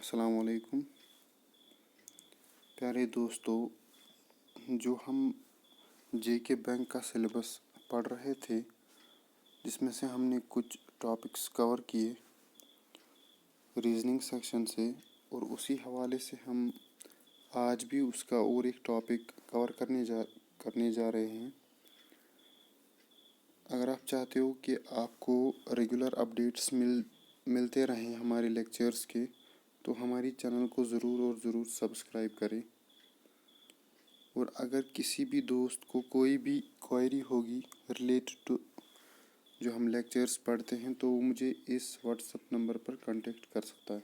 अस्सलाम वालेकुम प्यारे दोस्तों। जो हम जेके बैंक का सिलेबस पढ़ रहे थे, जिसमें से हमने कुछ टॉपिक्स कवर किए रीजनिंग सेक्शन से, और उसी हवाले से हम आज भी उसका और एक टॉपिक कवर करने जा रहे हैं। अगर आप चाहते हो कि आपको रेगुलर अपडेट्स मिलते रहें हमारे लेक्चर्स के, तो हमारी चैनल को ज़रूर और ज़रूर सब्सक्राइब करें। और अगर किसी भी दोस्त को कोई भी क्वेरी होगी रिलेटेड टू जो हम लेक्चर्स पढ़ते हैं, तो वो मुझे इस व्हाट्सएप नंबर पर कांटेक्ट कर सकता है।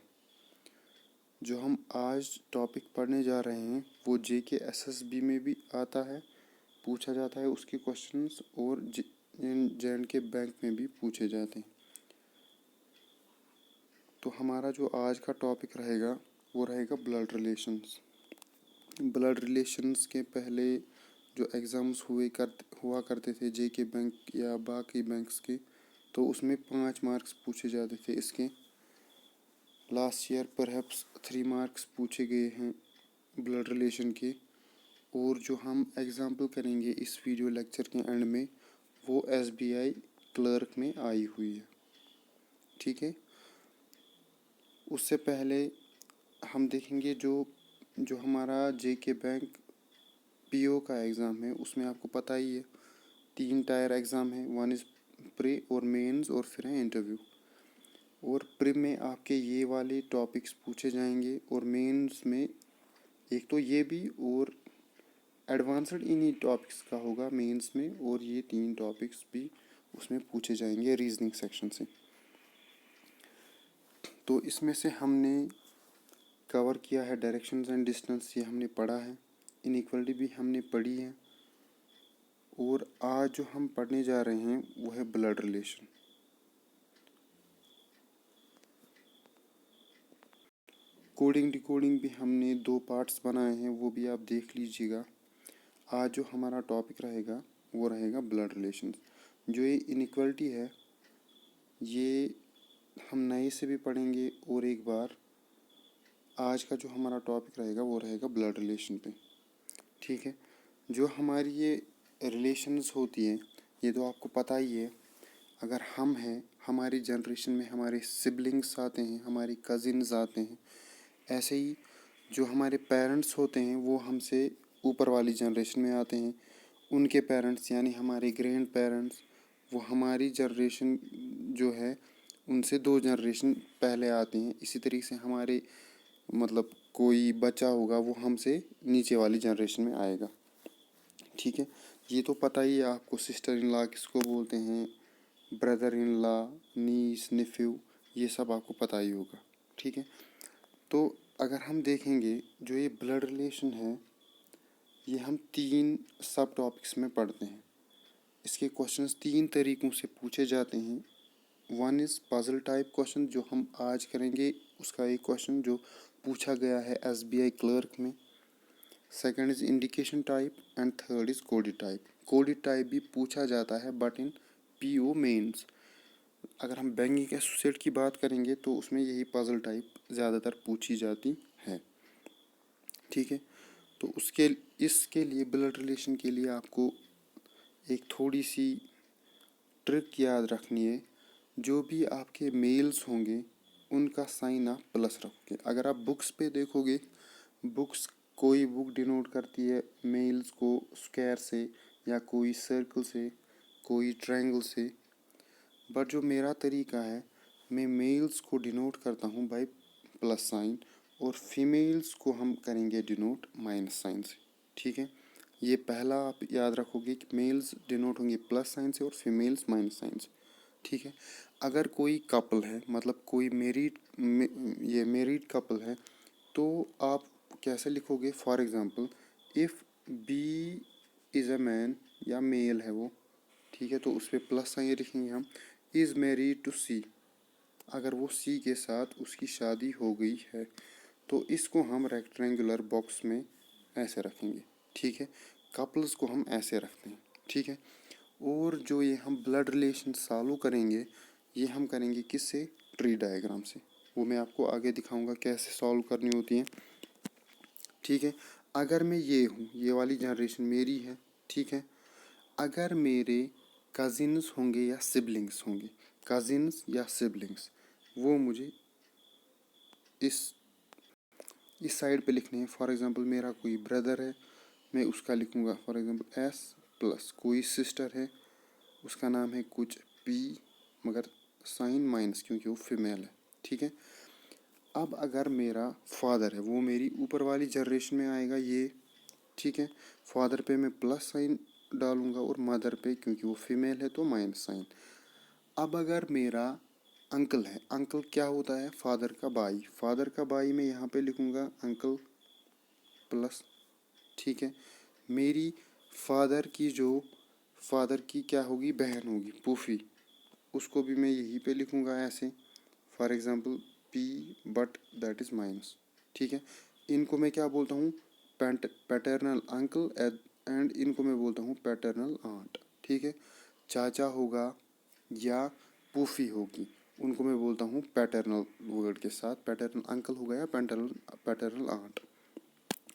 जो हम आज टॉपिक पढ़ने जा रहे हैं वो जेके एसएसबी में भी आता है, पूछा जाता है उसके क्वेश्चंस, और जे.एंड.के बैंक में भी पूछे जाते हैं। तो हमारा जो आज का टॉपिक रहेगा वो रहेगा ब्लड रिलेशंस। ब्लड रिलेशंस के पहले जो एग्ज़ाम्स हुआ करते थे जेके बैंक या बाकी बैंक्स के, तो उसमें 5 मार्क्स पूछे जाते थे इसके। लास्ट ईयर परहैप्स 3 मार्क्स पूछे गए हैं ब्लड रिलेशन के। और जो हम एग्जाम्पल करेंगे इस वीडियो लेक्चर के एंड में, वो एसबीआई क्लर्क में आई हुई है। ठीक है, उससे पहले हम देखेंगे जो हमारा जेके बैंक पीओ का एग्ज़ाम है, उसमें आपको पता ही है 3 टायर एग्ज़ाम है। वन इज़ प्री और मेंस और फिर है इंटरव्यू। और प्री में आपके ये वाले टॉपिक्स पूछे जाएंगे, और मेंस में एक तो ये भी और एडवांस्ड इन्हीं टॉपिक्स का होगा मेंस में, और ये 3 टॉपिक्स भी उसमें पूछे जाएंगे रीजनिंग सेक्शन से। तो इसमें से हमने कवर किया है डायरेक्शंस एंड डिस्टेंस, ये हमने पढ़ा है। इनइक्वालिटी भी हमने पढ़ी है। और आज जो हम पढ़ने जा रहे हैं वो है ब्लड रिलेशन। कोडिंग डिकोडिंग भी हमने 2 पार्ट्स बनाए हैं, वो भी आप देख लीजिएगा। आज जो हमारा टॉपिक रहेगा वो रहेगा ब्लड रिलेशन। जो ये इनइक्वालिटी है ये हम नए से भी पढ़ेंगे, और एक बार आज का जो हमारा टॉपिक रहेगा वो रहेगा ब्लड रिलेशन पे। ठीक है, जो हमारी ये रिलेशंस होती है ये तो आपको पता ही है। अगर हम हैं, हमारी जनरेशन में हमारे सिबलिंग्स आते हैं, हमारे कज़िन्स आते हैं, ऐसे ही जो हमारे पेरेंट्स होते हैं वो हमसे ऊपर वाली जनरेशन में आते हैं। उनके पेरेंट्स यानी हमारे ग्रैंड पेरेंट्स, वो हमारी जनरेशन जो है उनसे 2 जनरेशन पहले आते हैं। इसी तरीके से हमारे मतलब कोई बच्चा होगा वो हमसे नीचे वाली जनरेशन में आएगा। ठीक है, ये तो पता ही है आपको, सिस्टर इन लॉ किसको बोलते हैं, ब्रदर इन लॉ, नीस, नेफ्यू, ये सब आपको पता ही होगा। ठीक है, तो अगर हम देखेंगे जो ये ब्लड रिलेशन है ये हम 3 सब टॉपिक्स में पढ़ते हैं। इसके क्वेश्चंस 3 तरीक़ों से पूछे जाते हैं। One is puzzle type question जो हम आज करेंगे, उसका एक क्वेश्चन जो पूछा गया है एसबीआई क्लर्क में। Second is indication type and third is coded type. Coded type भी पूछा जाता है बट इन पीओ मेंस। अगर हम बैंकिंग एसोसिएट की बात करेंगे तो उसमें यही पजल टाइप ज़्यादातर पूछी जाती है। ठीक है, तो इसके लिए ब्लड रिलेशन के लिए आपको एक थोड़ी सी ट्रिक याद रखनी है। जो भी आपके मेल्स होंगे उनका साइन आप प्लस रखोगे। अगर आप बुक्स पे देखोगे, बुक्स कोई बुक डिनोट करती है मेल्स को स्क्वायर से, या कोई सर्कल से, कोई ट्रायंगल से, बट जो मेरा तरीका है मैं मेल्स को डिनोट करता हूँ बाय प्लस साइन, और फीमेल्स को हम करेंगे डिनोट माइनस साइन से। ठीक है, ये पहला आप याद रखोगे कि मेल्स डिनोट होंगे प्लस साइन से और फीमेल्स माइनस साइन से। ठीक है, अगर कोई कपल है, मतलब कोई मेरिड कपल है, तो आप कैसे लिखोगे? For example if B is a man, या मेल है वो, ठीक है, तो उस पर प्लस साइन लिखेंगे हम। इज़ मैरिड टू सी, अगर वो सी के साथ उसकी शादी हो गई है, तो इसको हम रेक्टेंगुलर बॉक्स में ऐसे रखेंगे। ठीक है, कपल्स को हम ऐसे रखते हैं। ठीक है, और जो ये हम ब्लड रिलेशन सॉल्व करेंगे ये हम करेंगे किससे? ट्री डायग्राम से। वो मैं आपको आगे दिखाऊंगा कैसे सॉल्व करनी होती है। ठीक है, अगर मैं ये हूँ, ये वाली जनरेशन मेरी है, ठीक है। अगर मेरे कजिन्स होंगे या सिबलिंग्स होंगे, कजिन्स या सिबलिंग्स, वो मुझे इस साइड पे लिखने हैं। फॉर एग्जांपल मेरा कोई ब्रदर है, मैं उसका लिखूंगा फॉर एग्जांपल एस प्लस, कोई सिस्टर है उसका नाम है कुछ पी, मगर साइन माइनस क्योंकि वो फीमेल है, ठीक है। अब अगर मेरा फादर है, वो मेरी ऊपर वाली जनरेशन में आएगा ये, ठीक है। फादर पे मैं प्लस साइन डालूंगा और मदर पे क्योंकि वो फीमेल है तो माइनस साइन। अब अगर मेरा अंकल है, अंकल क्या होता है, फादर का भाई, फादर का भाई मैं यहाँ पे लिखूंगा अंकल प्लस, ठीक है। मेरी फादर की क्या होगी, बहन होगी, फूफी, उसको भी मैं यहीं पे लिखूंगा ऐसे, for example P but that is minus, ठीक है। इनको मैं क्या बोलता हूँ, पैटर्नल अंकल एंड इनको मैं बोलता हूँ पैटर्नल आंट, ठीक है। चाचा होगा या फूफी होगी, उनको मैं बोलता हूँ पैटर्नल वर्ड के साथ, पैटर्नल अंकल होगा या पैटर्नल आंट।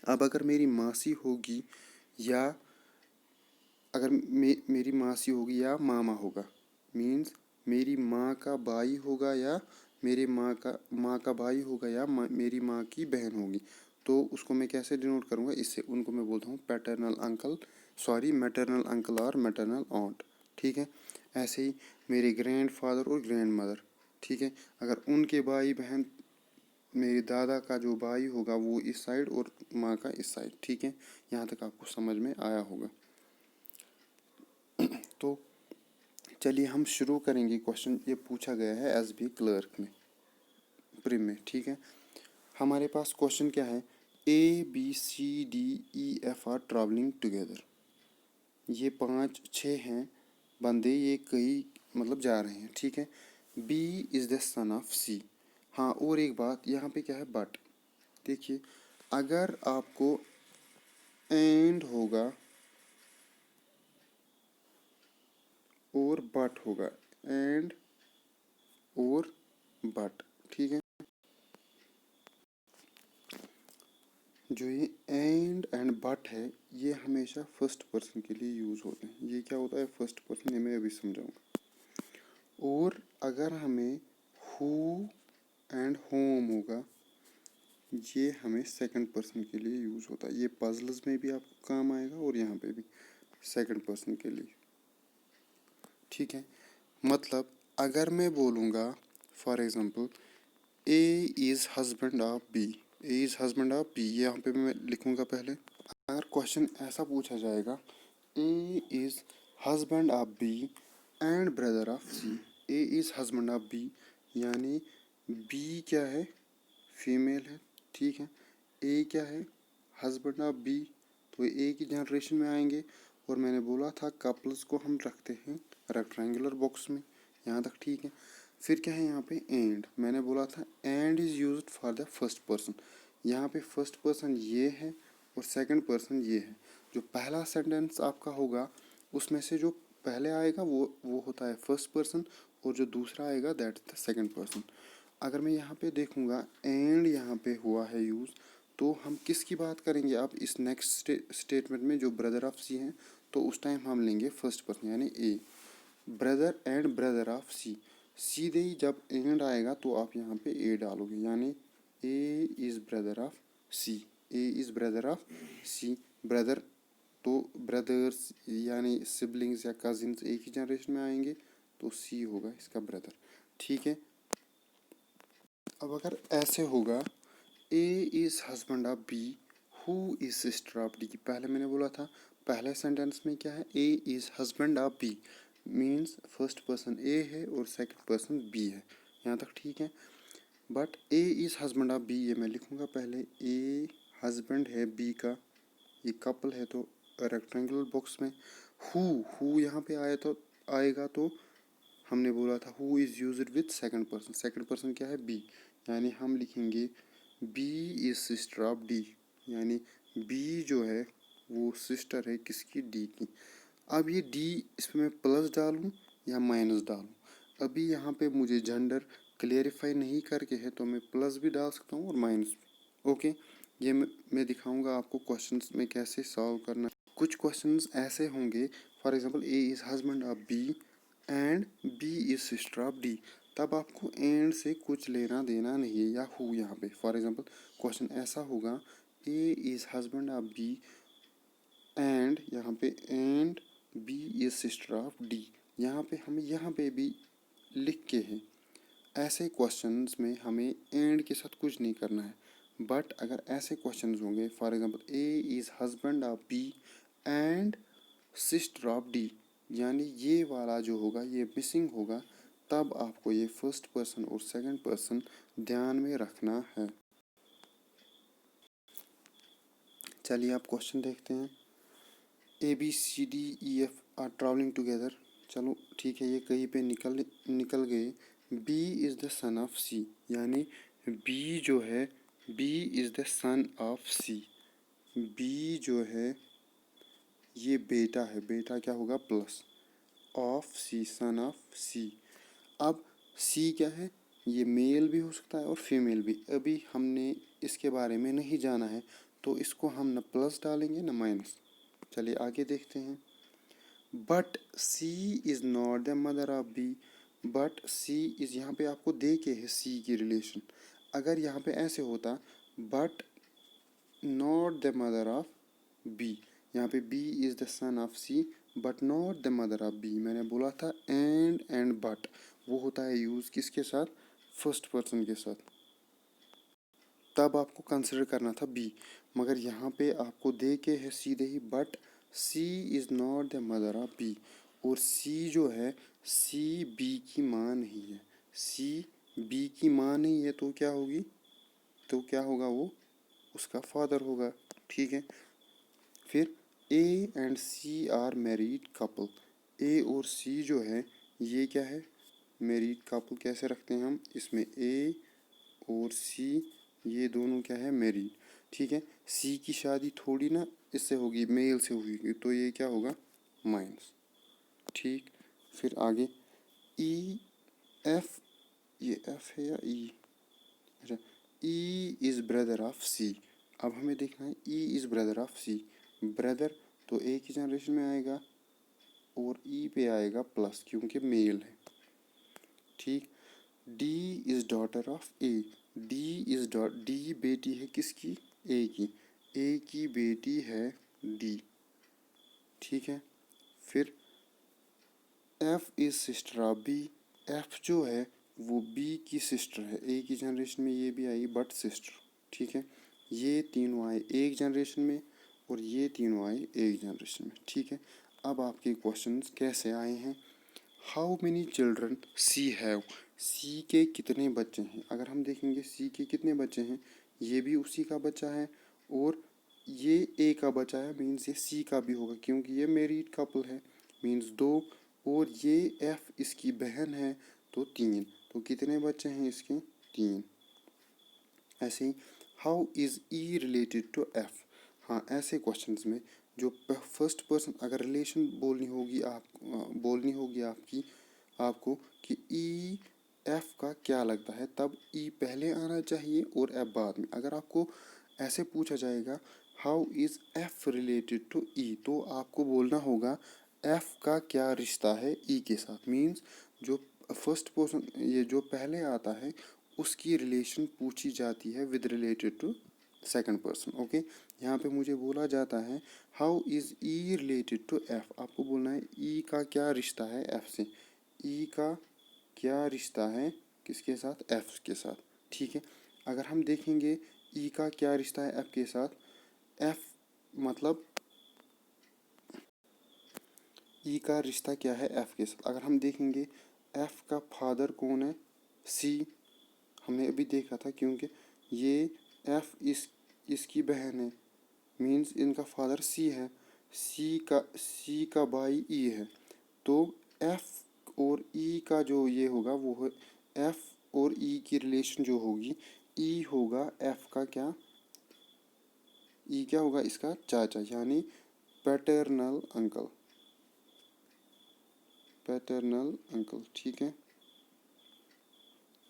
अब अगर मेरी मासी होगी या अगर मेरी मासी होगी या मामा होगा, मीन्स मेरी माँ का भाई होगा या मेरी माँ का भाई होगा या मेरी माँ की बहन होगी, तो उसको मैं कैसे डिनोट करूँगा, इससे उनको मैं बोलता हूँ paternal uncle, sorry maternal uncle और मैटरनल ऑन्ट, ठीक है। ऐसे ही मेरे ग्रैंड फादर और ग्रैंड मदर, ठीक है, अगर उनके भाई बहन, मेरे दादा का जो भाई होगा वो इस साइड और माँ का इस साइड, ठीक है। यहाँ तक आपको समझ में आया होगा। तो चलिए हम शुरू करेंगे। क्वेश्चन ये पूछा गया है एसबी क्लर्क में, प्रीम में, ठीक है। हमारे पास क्वेश्चन क्या है, ABCDEF आर ट्रैवलिंग टुगेदर। ये 5-6 हैं बंदे, ये कई मतलब जा रहे हैं, ठीक है। B is the son of C। हाँ, और एक बात यहाँ पे क्या है, बट देखिए, अगर आपको एंड होगा और बट होगा, एंड और बट, ठीक है। जो ये एंड बट है, ये हमेशा फर्स्ट पर्सन के लिए यूज़ होते हैं। ये क्या होता है, फर्स्ट पर्सन, ये मैं अभी समझाऊंगा। और अगर हमें हु एंड होम होगा, ये हमें सेकंड पर्सन के लिए यूज़ होता है। ये पजल्स में भी आपको काम आएगा और यहाँ पे भी सेकंड पर्सन के लिए, ठीक है। मतलब अगर मैं बोलूँगा for example A is husband of B, A is husband of B, यहाँ पे मैं लिखूँगा पहले। अगर क्वेश्चन ऐसा पूछा जाएगा, A is husband of B and brother of C, A is husband of B यानी बी क्या है, फीमेल है, ठीक है। ए क्या है, हस्बैंड ऑफ बी, तो ए की जनरेशन में आएंगे। और मैंने बोला था कपल्स को हम रखते हैं रेक्टेंगुलर बॉक्स में, यहाँ तक ठीक है। फिर क्या है यहाँ पे, एंड, मैंने बोला था and is used for the first person. यहाँ पे फर्स्ट पर्सन ये है और सेकंड पर्सन ये है। जो पहला सेंटेंस आपका होगा उसमें से जो पहले आएगा वो होता है फर्स्ट पर्सन, और जो दूसरा आएगा that is the second person. अगर मैं यहाँ पे देखूँगा एंड यहाँ पे हुआ है यूज़, तो हम किसकी बात करेंगे अब इस नेक्स्ट स्टेटमेंट में, जो ब्रदर ऑफ सी हैं, तो उस टाइम हम लेंगे फर्स्ट पर्सन यानी ए, ब्रदर एंड ब्रदर ऑफ सी। सीधे ही जब एंड आएगा तो आप यहाँ पे ए डालोगे, यानी A is brother of C, A is brother of C. Brother तो ब्रदर्स यानी सिबलिंग्स या कजिन्स एक ही जनरेशन में आएंगे, तो सी होगा इसका ब्रदर, ठीक है। अब अगर ऐसे होगा, A is husband of B, who is sister of D. पहले मैंने बोला था पहले सेंटेंस में क्या है, A is husband of B, means first person A है और सेकंड पर्सन बी है, यहाँ तक ठीक है। But A is husband of B, ये मैं लिखूँगा पहले, ए हस्बैंड है बी का, ये कपल है तो रेक्टेंगुलर बॉक्स में। हु यहाँ पे आएगा तो हमने बोला था who is used with second person, second person क्या है, बी, यानी हम लिखेंगे B is sister of D, यानी बी जो है वो सिस्टर है किसकी, डी की। अब ये डी, इसमें मैं प्लस डालूँ या माइनस डालूँ, अभी यहाँ पे मुझे जेंडर क्लियरिफाई नहीं करके है तो मैं प्लस भी डाल सकता हूँ और माइनस भी। ओके, ये मैं दिखाऊंगा आपको क्वेश्चंस में कैसे सॉल्व करना। कुछ क्वेश्चंस ऐसे होंगे, for example A is husband of B and B is sister of D. तब आपको एंड से कुछ लेना देना नहीं है या हु यहाँ पे। फॉर एग्जांपल क्वेश्चन ऐसा होगा, A is husband of B and यहाँ पे and B is sister of D. यहाँ पे हमें यहाँ पे भी लिख के है। ऐसे क्वेश्चंस में हमें एंड के साथ कुछ नहीं करना है। बट अगर ऐसे क्वेश्चंस होंगे, for example A is husband of B and sister of D, यानी ये वाला जो होगा ये मिसिंग होगा, तब आपको ये फर्स्ट पर्सन और सेकंड पर्सन ध्यान में रखना है। चलिए आप क्वेश्चन देखते हैं। A B C D E F are travelling together. चलो ठीक है, ये कहीं पे निकल गए। B is the son of C, यानी बी जो है, B is the son of C. B जो है ये बेटा है, बेटा क्या होगा plus of C, son of C. अब सी क्या है, ये मेल भी हो सकता है और फीमेल भी। अभी हमने इसके बारे में नहीं जाना है तो इसको हम न प्लस डालेंगे न माइनस। चलिए आगे देखते हैं। But C is not the mother of B. But C is, यहाँ पे आपको दे के है सी की रिलेशन। अगर यहाँ पे ऐसे होता but not the mother of B, यहाँ पे B is the son of C but not the mother of B. मैंने बोला था एंड बट वो होता है यूज़ किसके साथ, फर्स्ट पर्सन के साथ, तब आपको कंसिडर करना था बी। मगर यहाँ पे आपको दे के है सीधे ही but C is not the mother of B. और सी जो है, सी बी की माँ नहीं है। सी बी की माँ नहीं है तो क्या होगी, तो क्या होगा, वो उसका फादर होगा। ठीक है, फिर A and C are married couple. A और सी जो है ये क्या है, मैरिड कपल। कैसे रखते हैं हम, इसमें ए और सी ये दोनों क्या है, मैरिड। ठीक है, सी की शादी थोड़ी ना इससे होगी, मेल से होगी, तो ये क्या होगा, माइनस। ठीक, फिर आगे ई एफ, ये एफ है या ई, अच्छा, E is brother of C. अब हमें देखना है E is brother of C. Brother तो ए की जनरेशन में आएगा और ई पे आएगा प्लस क्योंकि मेल है। ठीक, D is daughter of A. D बेटी है किसकी, ए की। ए की बेटी है डी। ठीक है, फिर F is sister of B. F जो है वो बी की सिस्टर है। ए की जनरेशन में ये भी आई बट सिस्टर। ठीक है, ये तीनों आए एक जनरेशन में और ये तीनों आए एक जनरेशन में। ठीक है, अब आपके क्वेश्चंस कैसे आए हैं। How many children C have. C के कितने बच्चे हैं, अगर हम देखेंगे सी के कितने बच्चे हैं, ये भी उसी का बच्चा है और ये ए का बच्चा है, मीन्स ये सी का भी होगा क्योंकि ये मैरिड कपल है, मीन्स दो। और ये एफ इसकी बहन है तो तीन। तो कितने बच्चे हैं इसके, तीन। ऐसे ही how is E related to F. हाँ, ऐसे क्वेश्चंस में जो फर्स्ट पर्सन अगर रिलेशन बोलनी होगी आपको कि ई एफ का क्या लगता है, तब ई पहले आना चाहिए और एफ बाद में। अगर आपको ऐसे पूछा जाएगा how is F related to E, तो आपको बोलना होगा एफ का क्या रिश्ता है ई के साथ। मीन्स जो फर्स्ट पर्सन, ये जो पहले आता है उसकी रिलेशन पूछी जाती है with related to second person. Okay, यहाँ पे मुझे बोला जाता है how is E related to F. आपको बोलना है ई का क्या रिश्ता है एफ से। ई का क्या रिश्ता है किसके साथ, एफ के साथ। ठीक है, अगर हम देखेंगे ई का क्या रिश्ता है एफ के साथ, एफ मतलब ई का रिश्ता क्या है एफ के साथ। अगर हम देखेंगे एफ का फादर कौन है, सी। हमने अभी देखा था क्योंकि ये एफ इसकी बहन है, मीन्स इनका फादर सी है। सी का भाई ई है। तो एफ और ई का जो ये होगा वो है, एफ और ई की रिलेशन जो होगी, ई होगा एफ का क्या, ई क्या होगा इसका चाचा, यानी पैटर्नल अंकल। पैटर्नल अंकल, ठीक है।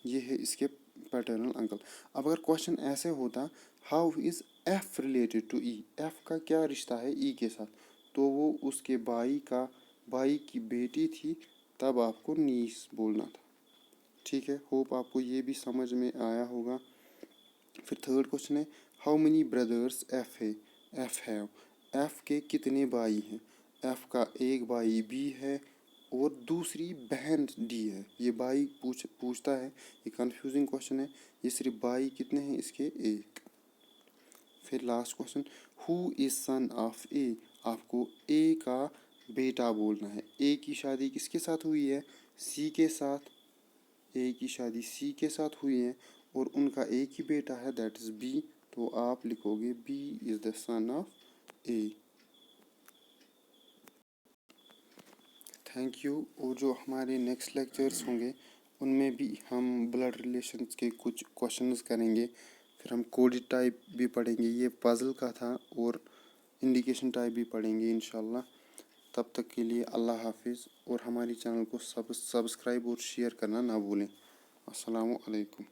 ये है इसके पैटर्नल अंकल। अब अगर क्वेश्चन ऐसे होता how is F related to E, F का क्या रिश्ता है ई के साथ, तो वो उसके भाई की बेटी थी, तब आपको नीस बोलना था। ठीक है, होप आपको ये भी समझ में आया होगा। फिर थर्ड क्वेश्चन है हाउ मेनी ब्रदर्स एफ है, एफ हैव, एफ के कितने भाई हैं। एफ का एक भाई बी है और दूसरी बहन डी है। ये भाई पूछता है, ये कंफ्यूजिंग क्वेश्चन है। ये सिर्फ भाई कितने हैं इसके, एक। फिर last question who is son of A, आपको ए का बेटा बोलना है। ए की शादी किसके साथ हुई है, सी के साथ। ए की शादी सी के साथ हुई है और उनका एक ही बेटा है, दैट इज बी। तो आप लिखोगे B is the son of A. Thank you. और जो हमारे नेक्स्ट लेक्चर्स होंगे उनमें भी हम ब्लड रिलेशंस के कुछ क्वेश्चंस करेंगे। फिर हम कोडेड टाइप भी पढ़ेंगे, ये पजल का था, और इंडिकेशन टाइप भी पढ़ेंगे इंशाल्लाह। तब तक के लिए अल्लाह हाफिज़, और हमारी चैनल को सब्सक्राइब और शेयर करना ना भूलें। अस्सलामु अलैकुम।